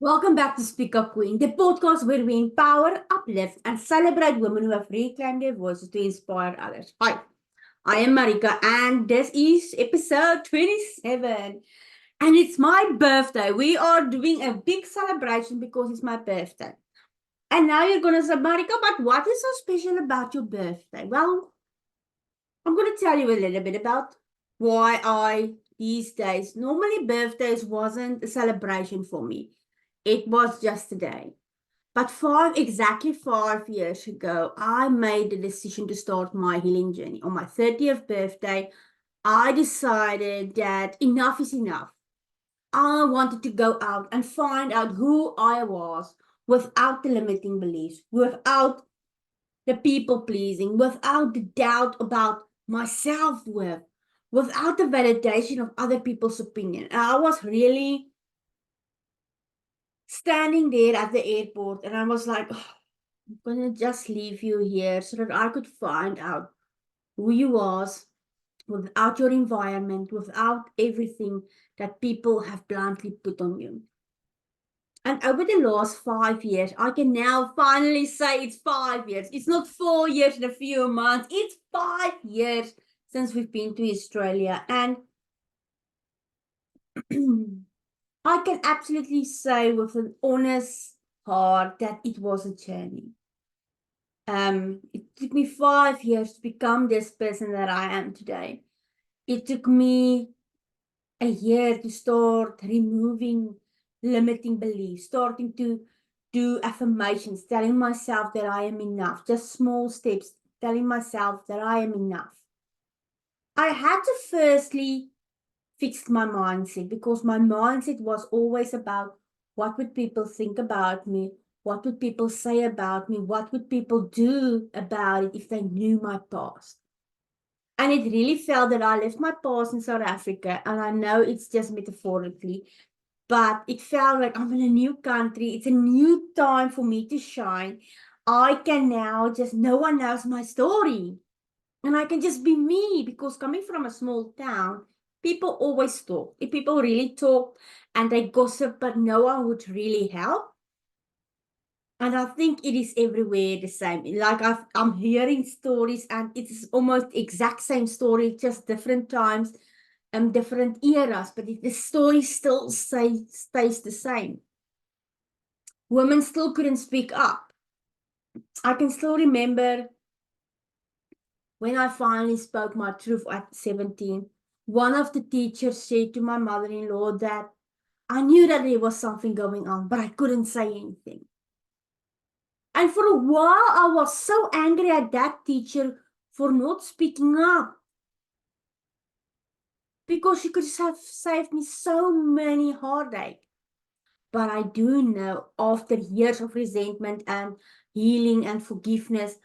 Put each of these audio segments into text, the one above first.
Welcome back to Speak Up Queen, the podcast where we empower, uplift, and celebrate women who have reclaimed their voices to inspire others. Hi, I am Marika, and this is episode 27. And it's my birthday. We are doing a big celebration because it's my birthday. And now you're going to say, Marika, but what is so special about your birthday? Well, I'm going to tell you a little bit about why these days, normally birthdays wasn't a celebration for me. It was just a day. But exactly 5 years ago, I made the decision to start my healing journey. On my 30th birthday, I decided that enough is enough. I wanted to go out and find out who I was without the limiting beliefs, without the people pleasing, without the doubt about my self worth, without the validation of other people's opinion. And I was really standing there at the airport and I was like, oh, I'm gonna just leave you here so that I could find out who you was without your environment, without everything that people have blindly put on you. And over the last 5 years, I can now finally say it's 5 years. It's not 4 years and a few months. It's 5 years since we've been to Australia. And I can absolutely say with an honest heart that it was a journey. It took me 5 years to become this person that I am today. It took me a year to start removing limiting beliefs, starting to do affirmations, telling myself that I am enough, just small steps, telling myself that I am enough. I had to firstly fix my mindset because my mindset was always about what would people think about me? What would people say about me? What would people do about it if they knew my past? And it really felt that I left my past in South Africa, and I know it's just metaphorically, but it felt like I'm in a new country. It's a new time for me to shine. I can now just, no one knows my story. And I can just be me because coming from a small town, people always talk. If people really talk and they gossip, but no one would really help. And I think it is everywhere the same. Like I'm hearing stories and it's almost exact same story, just different times and different eras, but the story still stays the same. Women still couldn't speak up. I can still remember when I finally spoke my truth at 17, one of the teachers said to my mother-in-law that I knew that there was something going on, but I couldn't say anything. And for a while, I was so angry at that teacher for not speaking up. Because she could have saved me so many heartache. But I do know after years of resentment and healing and forgiveness,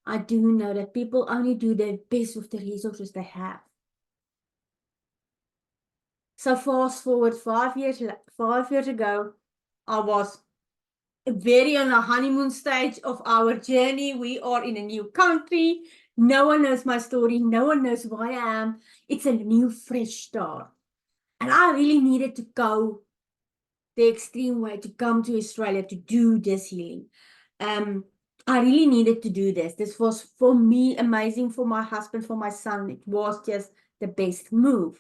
I do know that people only do their best with the resources they have. So fast forward 5 years ago, I was very on a honeymoon stage of our journey. We are in a new country. No one knows my story. No one knows who I am. It's a new, fresh start. And I really needed to go the extreme way to come to Australia to do this healing. I really needed to do this. This was for me amazing, for my husband, for my son. It was just the best move.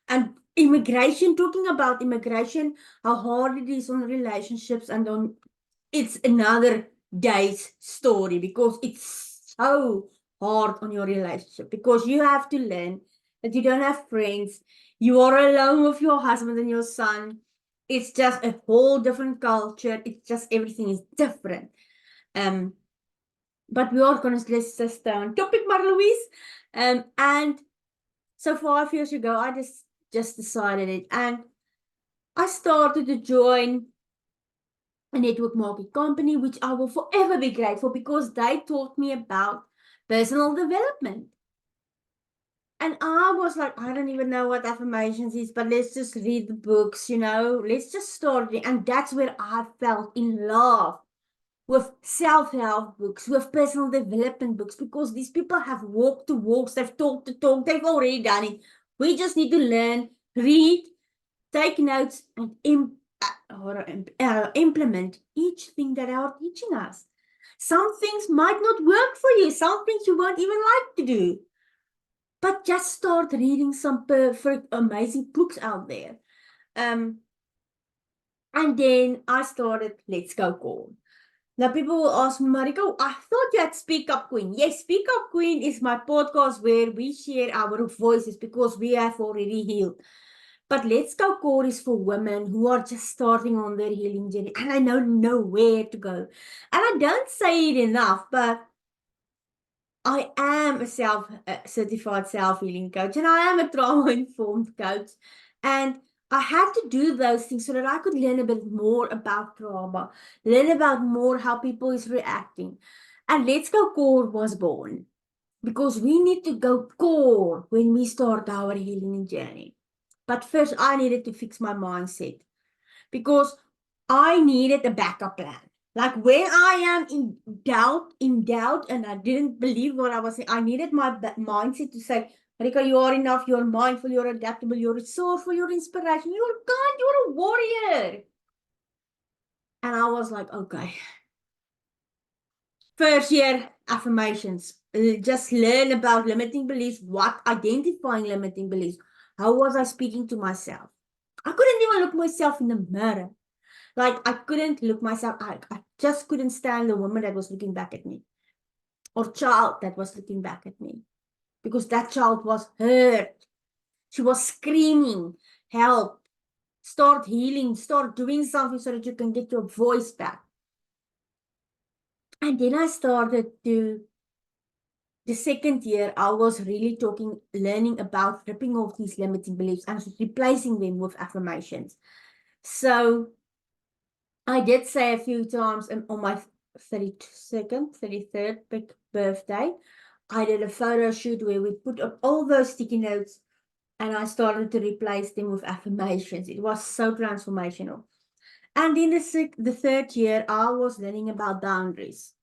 And immigration, talking about immigration, how hard it is on relationships and on it's another day's story because it's so hard on your relationship because you have to learn that you don't have friends. You are alone with your husband and your son. It's just a whole different culture. It's just everything is different. But we are going to let's just stay on topic, Marlouise. And so 5 years ago, I just decided it, and I started to join a network marketing company, which I will forever be grateful because they taught me about personal development. And I was like, I don't even know what affirmations is, but let's just read the books, let's just start it. And that's where I felt in love with self-help books, with personal development books, because these people have walked the walks, they've talked the talk, they've already done it. We just need to learn, read, take notes, and implement each thing that they are teaching us. Some things might not work for you. Some things you won't even like to do. But just start reading some perfect, amazing books out there. And then I started Let's Go Call. Now people will ask me, Marika, I thought you had Speak Up Queen. Yes, Speak Up Queen is my podcast where we share our voices because we have already healed. But Let's Go Core is for women who are just starting on their healing journey and I don't know where to go. And I don't say it enough, but I am a certified self-healing coach and I am a trauma-informed coach. And I had to do those things so that I could learn a bit more about trauma, learn about more how people is reacting. And Let's Go Core was born because we need to go core when we start our healing journey. But first, I needed to fix my mindset because I needed a backup plan. Like when I am in doubt, and I didn't believe what I was saying, I needed my mindset to say, Marika, you are enough, you're mindful, you're adaptable, you're resourceful, you're inspiration, you're kind, you're a warrior. And I was like, okay. First year, affirmations. Just learn about limiting beliefs, identifying limiting beliefs. How was I speaking to myself? I couldn't even look myself in the mirror. Like I couldn't look myself. I just couldn't stand the woman that was looking back at me, or child that was looking back at me, because that child was hurt. She was screaming, "Help! Start healing. Start doing something so that you can get your voice back." And then I started to. The second year, I was really learning about ripping off these limiting beliefs and replacing them with affirmations. So I did say a few times on my 32nd, 33rd birthday, I did a photo shoot where we put up all those sticky notes and I started to replace them with affirmations. It was so transformational. And in the third year, I was learning about boundaries.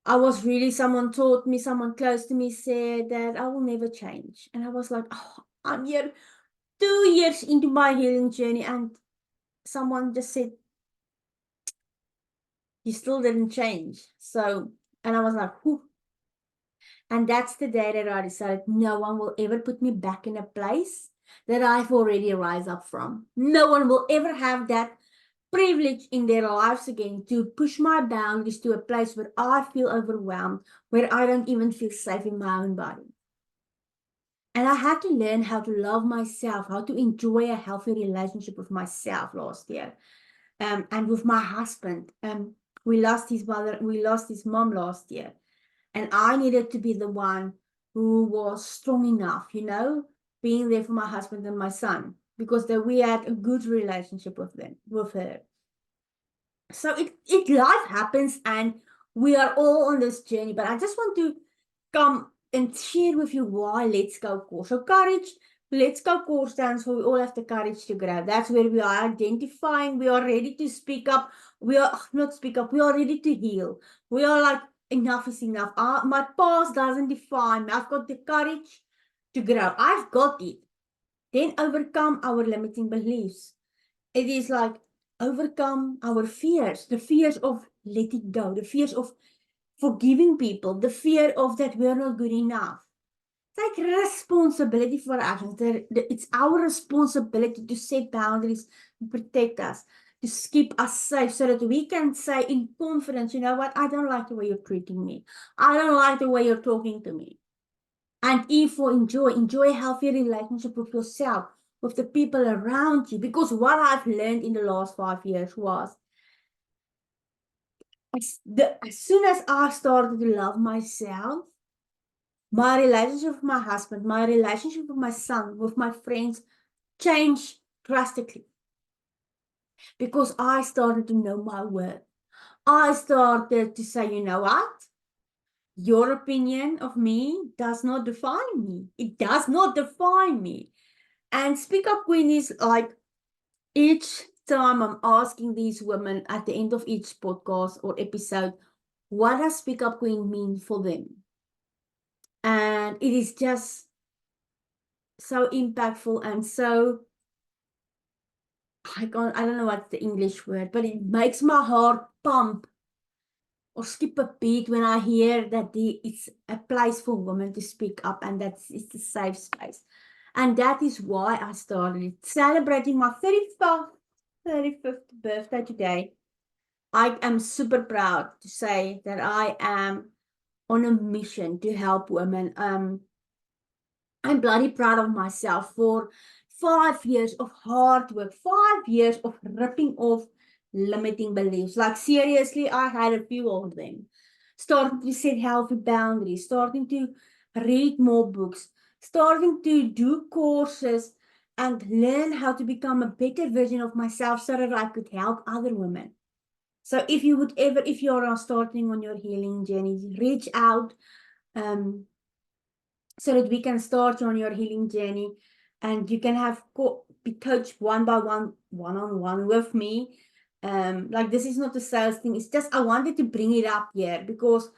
Someone taught me, someone close to me said that I will never change. And I was like, oh, I'm here 2 years into my healing journey. And someone just said, you still didn't change. So, and I was like, whew. And that's the day that I decided no one will ever put me back in a place that I've already rise up from. No one will ever have that privilege in their lives again to push my boundaries to a place where I feel overwhelmed, where I don't even feel safe in my own body. And I had to learn how to love myself, how to enjoy a healthy relationship with myself last year. And with my husband. We lost his mom last year. And I needed to be the one who was strong enough, being there for my husband and my son, because we had a good relationship with her. So life happens and we are all on this journey, but I just want to come and share with you why Let's Go Core. So courage, Let's Go Core stands for we all have the courage to grow. That's where we are identifying, we are ready to speak up, we are not speak up, we are ready to heal. We are like, enough is enough. My past doesn't define me. I've got the courage to grow. I've got it. Then overcome our limiting beliefs. It is like overcome our fears, the fears of letting go, the fears of forgiving people, the fear of that we're not good enough. Take responsibility for our actions. It's our responsibility to set boundaries, to protect us, to keep us safe so that we can say in confidence, you know what, I don't like the way you're treating me. I don't like the way you're talking to me. And if you enjoy a healthy relationship with yourself, with the people around you. Because what I've learned in the last 5 years was, as soon as I started to love myself, my relationship with my husband, my relationship with my son, with my friends changed drastically. Because I started to know my worth. I started to say, you know what? Your opinion of me does not define me. It does not define me. And Speak Up Queen is like, each time I'm asking these women at the end of each podcast or episode, what does Speak Up Queen mean for them? And it is just so impactful and so I don't know what's the English word, but it makes my heart pump or skip a beat when I hear that it's a place for women to speak up and it's a safe space. And that is why I started celebrating my 35th birthday today. I am super proud to say that I am on a mission to help women. I'm bloody proud of myself for 5 years of hard work, 5 years of ripping off limiting beliefs. Like seriously, I had a few of them. Starting to set healthy boundaries, starting to read more books, starting to do courses and learn how to become a better version of myself so that I could help other women. So if you're starting on your healing journey, reach out. So that we can start on your healing journey and you can be coached one by one-on-one with me. Like this is not a sales thing. It's just I wanted to bring it up here because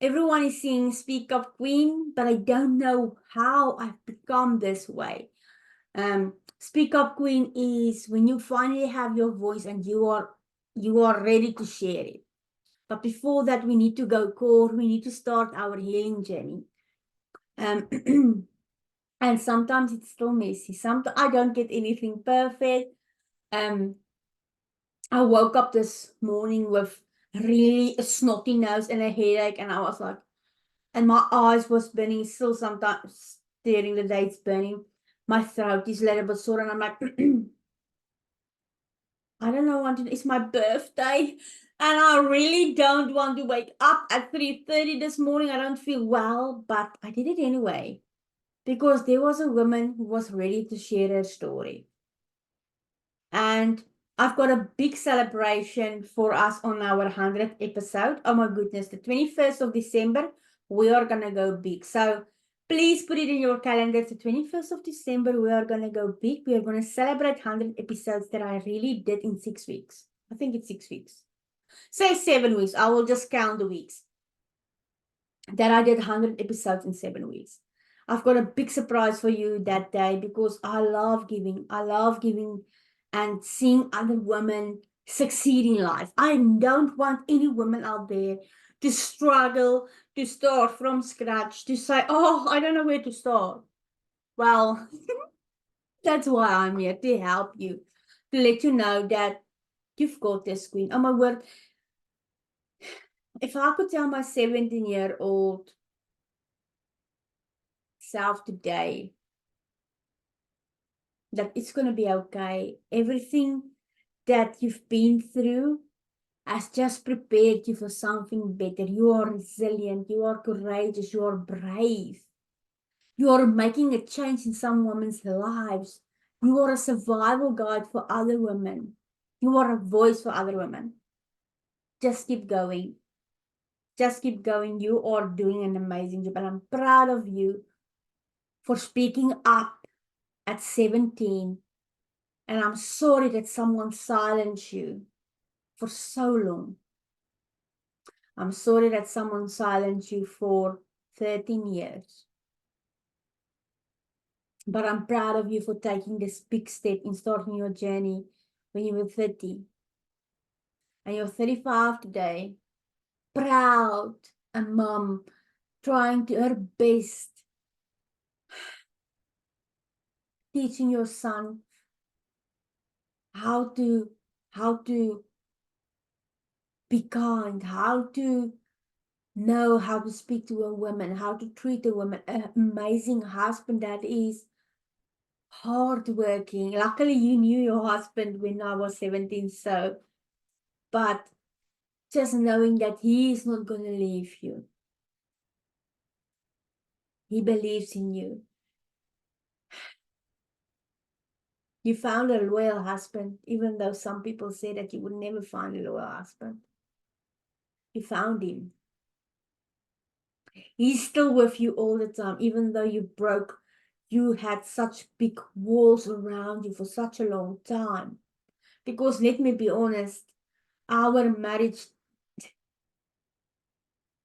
everyone is saying speak up queen, but I don't know how I've become this way. Speak up queen is when you finally have your voice and you are ready to share it. But before that, we need to go core. We need to start our healing journey. And sometimes it's still messy. Sometimes I don't get anything perfect. I woke up this morning with really a snotty nose and a headache, and I was like, and my eyes was burning. Still sometimes during the day it's burning. My throat is a little bit sore, and I'm like, I don't know what it's my birthday, and I really don't want to wake up at 3:30 this morning. I don't feel well, but I did it anyway. Because there was a woman who was ready to share her story. And I've got a big celebration for us on our 100th episode. Oh my goodness, the 21st of December, we are going to go big. So please put it in your calendar. The 21st of December, we are going to go big. We are going to celebrate 100 episodes that I really did in 6 weeks. I think it's 6 weeks. Say 7 weeks. I will just count the weeks that I did 100 episodes in 7 weeks. I've got a big surprise for you that day because I love giving. I love giving and seeing other women succeed in life. I don't want any woman out there to struggle, to start from scratch, to say, oh, I don't know where to start. Well, that's why I'm here, to help you, to let you know that you've got this, queen. Oh my word. If I could tell my 17-year-old self today that it's going to be okay. Everything that you've been through has just prepared you for something better. You are resilient. You are courageous. You are brave. You are making a change in some women's lives. You are a survival guide for other women. You are a voice for other women. Just keep going. Just keep going. You are doing an amazing job. And I'm proud of you for speaking up at 17. And I'm sorry that someone silenced you for so long. I'm sorry that someone silenced you for 13 years. But I'm proud of you for taking this big step in starting your journey when you were 30. And you're 35 today. Proud, a mom trying to her best, teaching your son how to be kind, how to know how to speak to a woman, how to treat a woman. An amazing husband that is hardworking. Luckily, you knew your husband when I was 17, so, but just knowing that he is not going to leave you. He believes in you. You found a loyal husband, even though some people say that you would never find a loyal husband. You found him. He's still with you all the time, even though you had such big walls around you for such a long time. Because let me be honest, our marriage,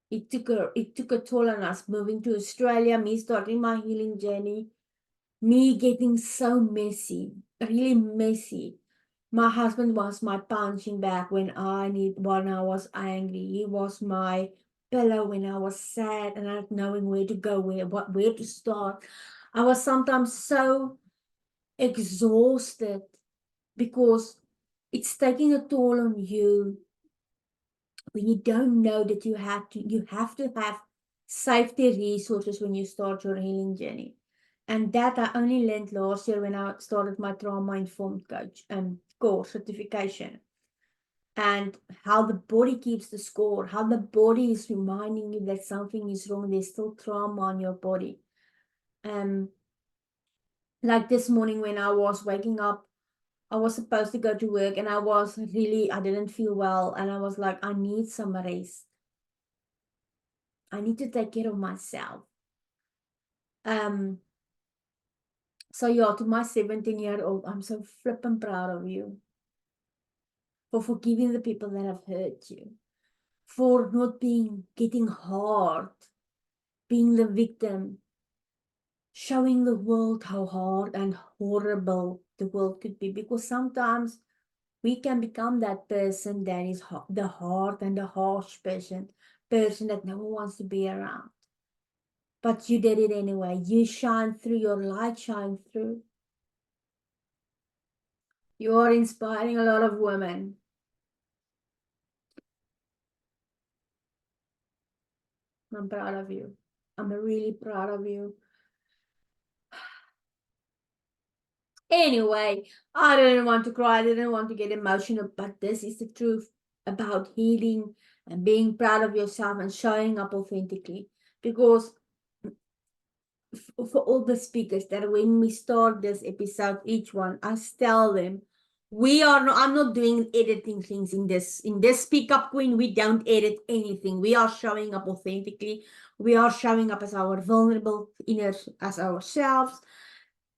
it took a toll on us moving to Australia, me starting my healing journey, me getting so messy, really messy. My husband was my punching bag when I was angry. He was my pillow when I was sad and not knowing where to go, where to start. I was sometimes so exhausted because it's taking a toll on you when you don't know that you have to have safety resources when you start your healing journey. And that I only learned last year when I started my trauma informed coach course certification. And how the body keeps the score, how the body is reminding you that something is wrong, there's still trauma on your body. Um like this morning when I was waking up, I was supposed to go to work and I didn't feel well, and I was like, I need some rest. I need to take care of myself. Um, so yeah, to my 17-year-old, I'm so flippin' proud of you for forgiving the people that have hurt you, for not getting hard, being the victim, showing the world how hard and horrible the world could be. Because sometimes we can become that person that is the hard and the harsh person that no one wants to be around. But you did it anyway. You shine through, your light shine through. You are inspiring a lot of women. I'm proud of you. I'm really proud of you. Anyway, I didn't want to cry. I didn't want to get emotional, but this is the truth about healing and being proud of yourself and showing up authentically. Because for all the speakers, that when we start this episode, each one, I tell them, I'm not doing editing things in this Speak Up Queen. We don't edit anything. We are showing up authentically. We are showing up as our vulnerable inner, as ourselves.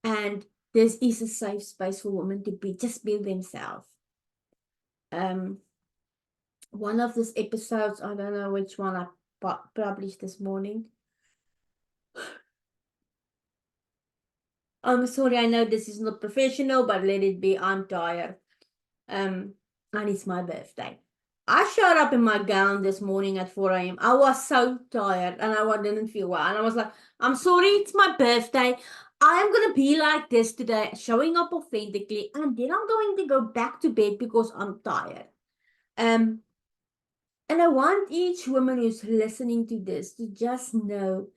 And this is a safe space for women to be themselves. One of these episodes, I don't know which one I published this morning. I'm sorry, I know this is not professional, but let it be. I'm tired. And it's my birthday. I showed up in my gown this morning at 4 a.m. I was so tired and I didn't feel well. And I was like, I'm sorry, it's my birthday. I'm going to be like this today, showing up authentically. And then I'm going to go back to bed because I'm tired. And I want each woman who's listening to this to just know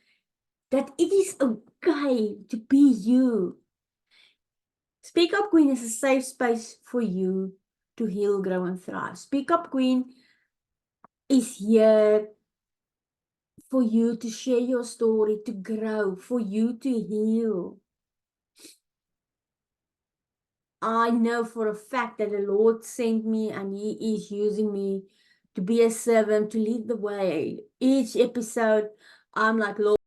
that it is okay to be you. Speak Up Queen is a safe space for you to heal, grow, and thrive. Speak Up Queen is here for you to share your story, to grow, for you to heal. I know for a fact that the Lord sent me and He is using me to be a servant, to lead the way. Each episode, I'm like, Lord,